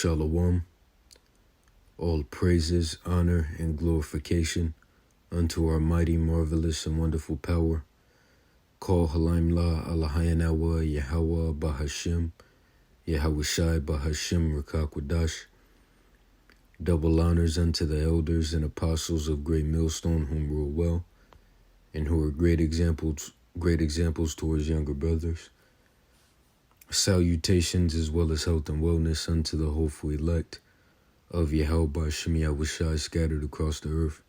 Shalom, all praises, honor, and glorification unto our mighty, marvelous, and wonderful power. Call Halaim La Alahayanawa Yahweh Bahashim, Yahawashi Bahashim Rakakwadash. Double honors unto the elders and apostles of Great Millstone, whom rule well, and who are great examples towards younger brothers. Salutations as well as health and wellness unto the hopeful elect of Yahweh Bahashim Yahawashi scattered across the earth.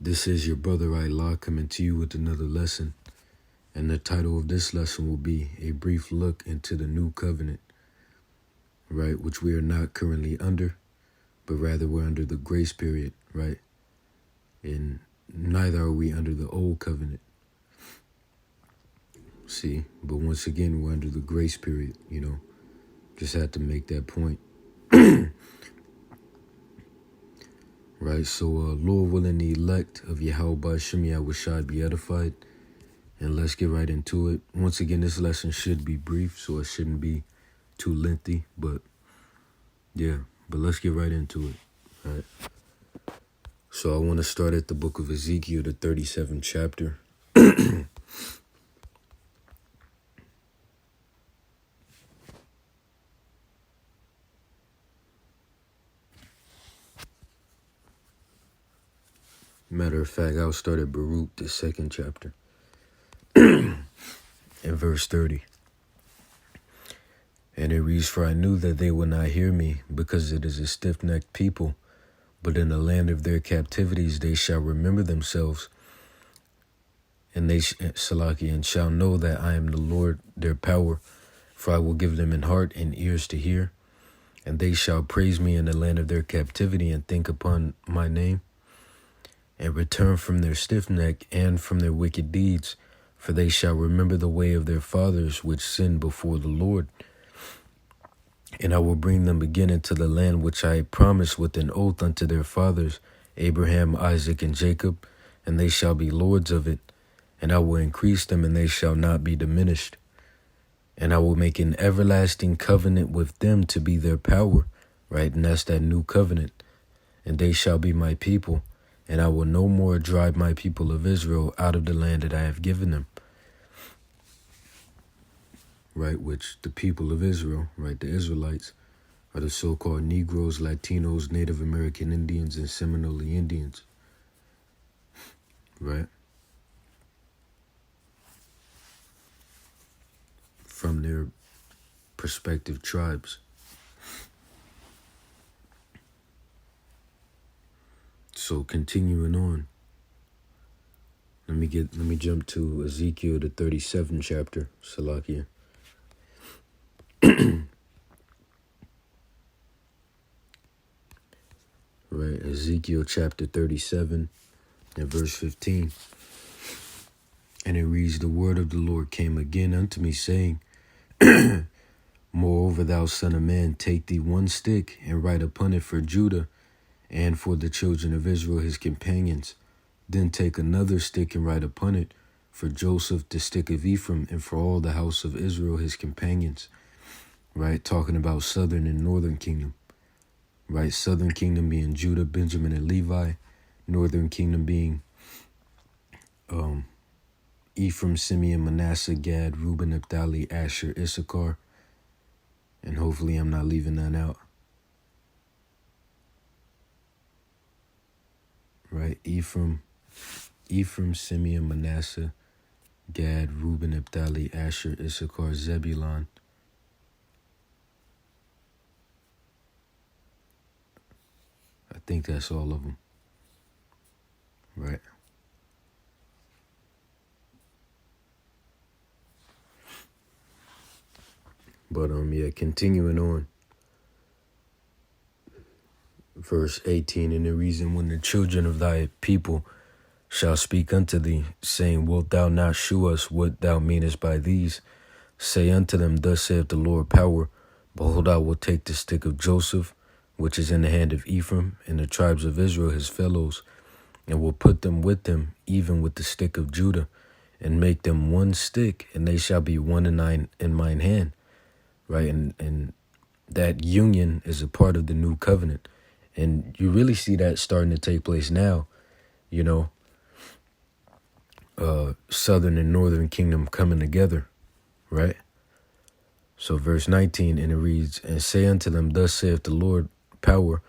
This is your brother Allah coming to you with another lesson, and the title of this lesson will be a brief look into the new covenant, right, which we are not currently under, but rather we're under the grace period, right, and neither are we under the old covenant. See, but once again, we're under the grace period, just had to make that point. Right, so Lord willing, the elect of Yahweh Bahashim Yahawashi be edified, and let's get right into it. Once again, this lesson should be brief, so it shouldn't be too lengthy, but let's get right into it. All right. So I want to start at the book of Ezekiel, the 37th chapter. Matter of fact, I'll start at Baruch, the 2nd chapter, in verse 30. And it reads, "For I knew that they would not hear me, because it is a stiff-necked people. But in the land of their captivities they shall remember themselves, and and shall know that I am the Lord their power. For I will give them an heart and ears to hear, and they shall praise me in the land of their captivity, and think upon my name, and return from their stiff neck and from their wicked deeds. For they shall remember the way of their fathers, which sinned before the Lord. And I will bring them again into the land which I promised with an oath unto their fathers, Abraham, Isaac, and Jacob, and they shall be lords of it. And I will increase them, and they shall not be diminished. And I will make an everlasting covenant with them to be their power," right? And that's that new covenant. "And they shall be my people, and I will no more drive my people of Israel out of the land that I have given them." Right, which the people of Israel, right, the Israelites, are the so-called Negroes, Latinos, Native American Indians, and Seminole Indians. Right? From their respective tribes. So continuing on, let me jump to Ezekiel, the 37th chapter, Salakia. Right, Ezekiel chapter 37 and verse 15. And it reads, "The word of the Lord came again unto me, saying, Moreover, thou son of man, take thee one stick, and write upon it for Judah, and for the children of Israel his companions. Then take another stick, and write upon it for Joseph, the stick of Ephraim, and for all the house of Israel his companions." Right, talking about southern and northern kingdom. Right, southern kingdom being Judah, Benjamin, and Levi. Northern kingdom being Ephraim, Simeon, Manasseh, Gad, Reuben, Naphtali, Asher, Issachar. And hopefully I'm not leaving that out. Right, Ephraim, Simeon, Manasseh, Gad, Reuben, Naphtali, Asher, Issachar, Zebulun. I think that's all of them. Right. But continuing on. Verse 18, "And the reason when the children of thy people shall speak unto thee, saying, Wilt thou not shew us what thou meanest by these? Say unto them, Thus saith the Lord power, Behold, I will take the stick of Joseph, which is in the hand of Ephraim, and the tribes of Israel his fellows, and will put them with him, even with the stick of Judah, and make them one stick, and they shall be one in mine hand. right? And that union is a part of the new covenant. And you really see that starting to take place now, you know, southern and northern kingdom coming together, right? So verse 19, and it reads, and say unto them, thus saith the Lord power,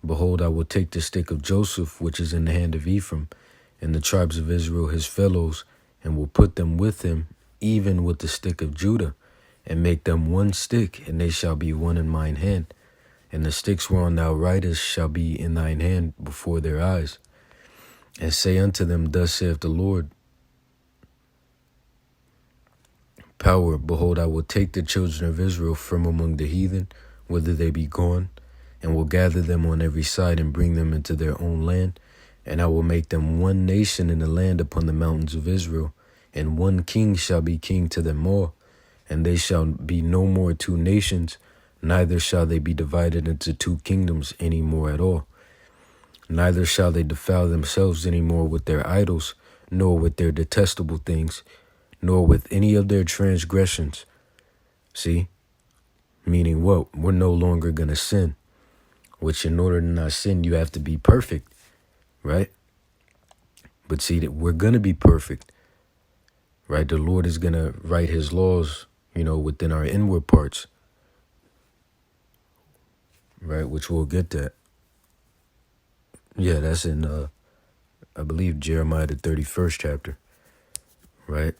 behold, I will take the stick of Joseph, which is in the hand of Ephraim, and the tribes of Israel his fellows, and will put them with him, even with the stick of Judah, and make them one stick, and they shall be one in mine hand. And the sticks whereon thou writest shall be in thine hand before their eyes. And say unto them, thus saith the Lord power, behold, I will take the children of Israel from among the heathen, whither they be gone, and will gather them on every side and bring them into their own land. And I will make them one nation in the land upon the mountains of Israel, and one king shall be king to them all. And they shall be no more two nations, neither shall they be divided into two kingdoms any more at all. Neither shall they defile themselves any more with their idols, nor with their detestable things, nor with any of their transgressions. See? Meaning what? We're no longer going to sin. Which in order to not sin, you have to be perfect, right? But see, that we're going to be perfect, right? The Lord is going to write his laws, within our inward parts, right? Which we'll get that. Yeah, that's in, I believe, Jeremiah, the 31st chapter, right?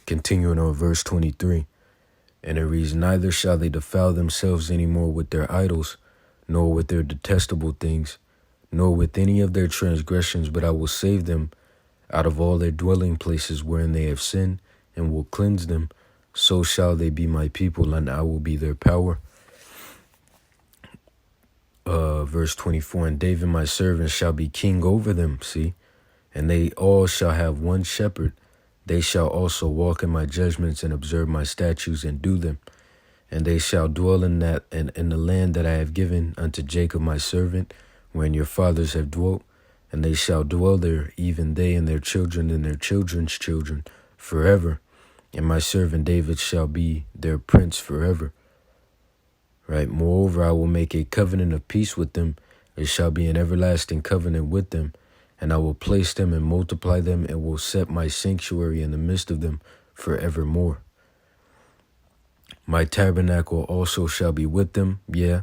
Continuing on verse 23. And it reads, neither shall they defile themselves any more with their idols, nor with their detestable things, nor with any of their transgressions, but I will save them out of all their dwelling places wherein they have sinned, and will cleanse them. So shall they be my people, and I will be their power. Verse 24, and David my servant shall be king over them, see? And they all shall have one shepherd. They shall also walk in my judgments and observe my statutes and do them. And they shall dwell in the land that I have given unto Jacob my servant, wherein your fathers have dwelt. And they shall dwell there, even they and their children and their children's children, forever. And my servant David shall be their prince forever. Right. Moreover, I will make a covenant of peace with them. It shall be an everlasting covenant with them. And I will place them and multiply them, and will set my sanctuary in the midst of them forevermore. My tabernacle also shall be with them. Yeah,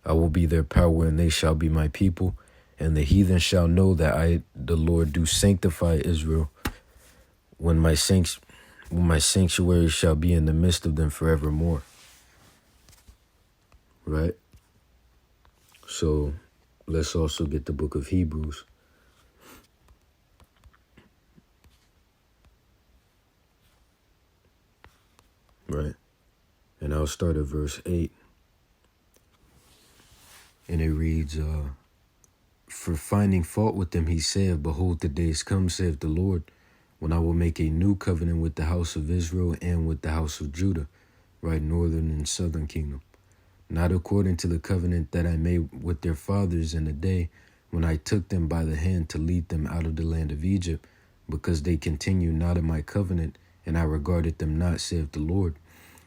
I will be their power, and they shall be my people. And the heathen shall know that I, the Lord, do sanctify Israel, when my sanctuary shall be in the midst of them forevermore. Right? So let's also get the book of Hebrews. Right? And I'll start at verse 8. And it reads, for finding fault with them, he said, behold, the days come, saith the Lord, when I will make a new covenant with the house of Israel and with the house of Judah, right, northern and southern kingdom. Not according to the covenant that I made with their fathers in the day when I took them by the hand to lead them out of the land of Egypt, because they continued not in my covenant, and I regarded them not, saith the Lord.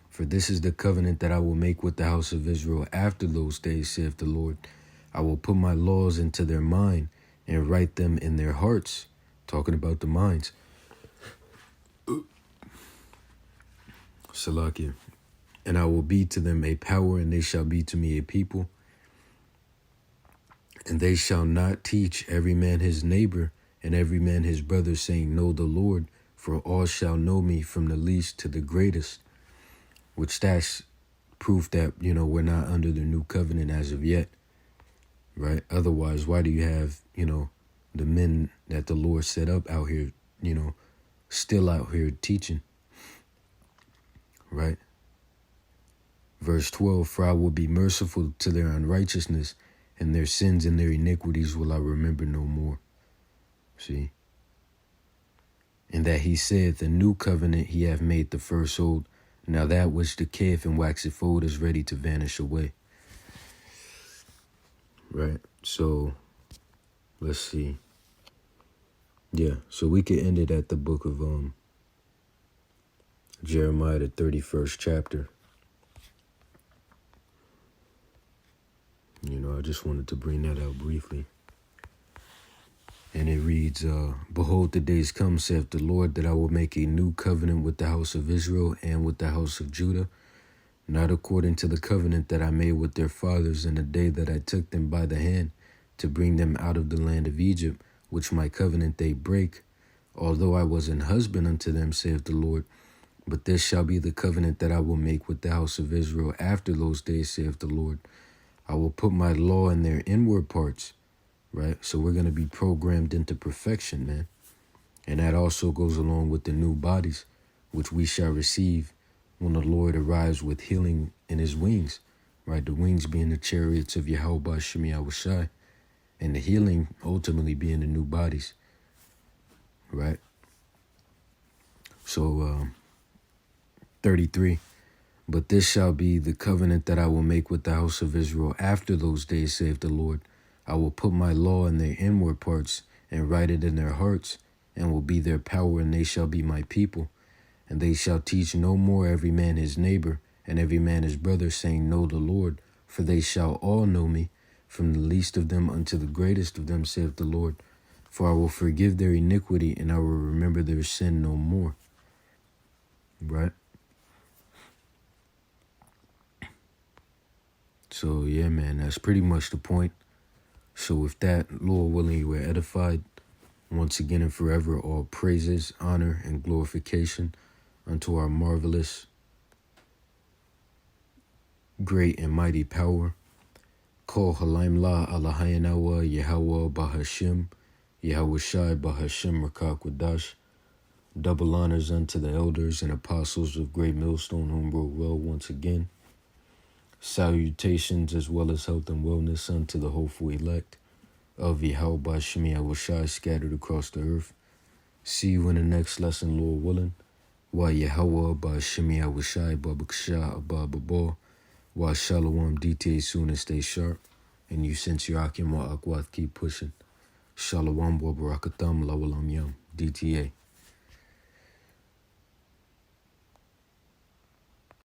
For this is the covenant that I will make with the house of Israel after those days, saith the Lord. I will put my laws into their mind and write them in their hearts. Talking about the minds. Salakia. And I will be to them a power, and they shall be to me a people. And they shall not teach every man his neighbor and every man his brother, saying, know the Lord, for all shall know me from the least to the greatest. Which that's proof that, we're not under the new covenant as of yet. Right? Otherwise, why do you have, the men that the Lord set up out here, still out here teaching? Right? Verse 12, for I will be merciful to their unrighteousness, and their sins and their iniquities will I remember no more. See? And that he said, the new covenant he hath made the first old. Now that which decayeth and waxeth old is ready to vanish away. Right? So, let's see. Yeah, so we could end it at the book of Jeremiah, the 31st chapter. I just wanted to bring that out briefly. And it reads, Behold, the days come, saith the Lord, that I will make a new covenant with the house of Israel and with the house of Judah, not according to the covenant that I made with their fathers in the day that I took them by the hand to bring them out of the land of Egypt, which my covenant they break, although I was an husband unto them, saith the Lord. But this shall be the covenant that I will make with the house of Israel after those days, saith the Lord. I will put my law in their inward parts, right? So we're going to be programmed into perfection, man. And that also goes along with the new bodies, which we shall receive when the Lord arrives with healing in his wings, right? The wings being the chariots of Yahweh Shemi Awashai, and the healing ultimately being the new bodies, right? So, 33, but this shall be the covenant that I will make with the house of Israel after those days, saith the Lord. I will put my law in their inward parts and write it in their hearts, and will be their power, and they shall be my people. And they shall teach no more every man his neighbor, and every man his brother, saying, Know the Lord, for they shall all know me, from the least of them unto the greatest of them, saith the Lord. For I will forgive their iniquity, and I will remember their sin no more. Right? So, yeah, man, that's pretty much the point. So with that, Lord willing, you were edified. Once again and forever, all praises, honor, and glorification unto our marvelous, great, and mighty power. Kol Halaim La Alahayanawa Yahweh Bahashim, Yahweh Shai Bahashim Rakakwadash. Double honors unto the elders and apostles of Great Millstone, whom wrote well once again. Salutations as well as health and wellness unto the hopeful elect of Yahweh Shemi Awashai scattered across the earth. See you in the next lesson, Lord willing. Wa Yahweh Shemi Awashai Babaksha Abba. Wa Shalom DTA soon and stay sharp. And you sense your Akim wa Akwath keep pushing. Shalom wa barakatam lawalam yam. DTA.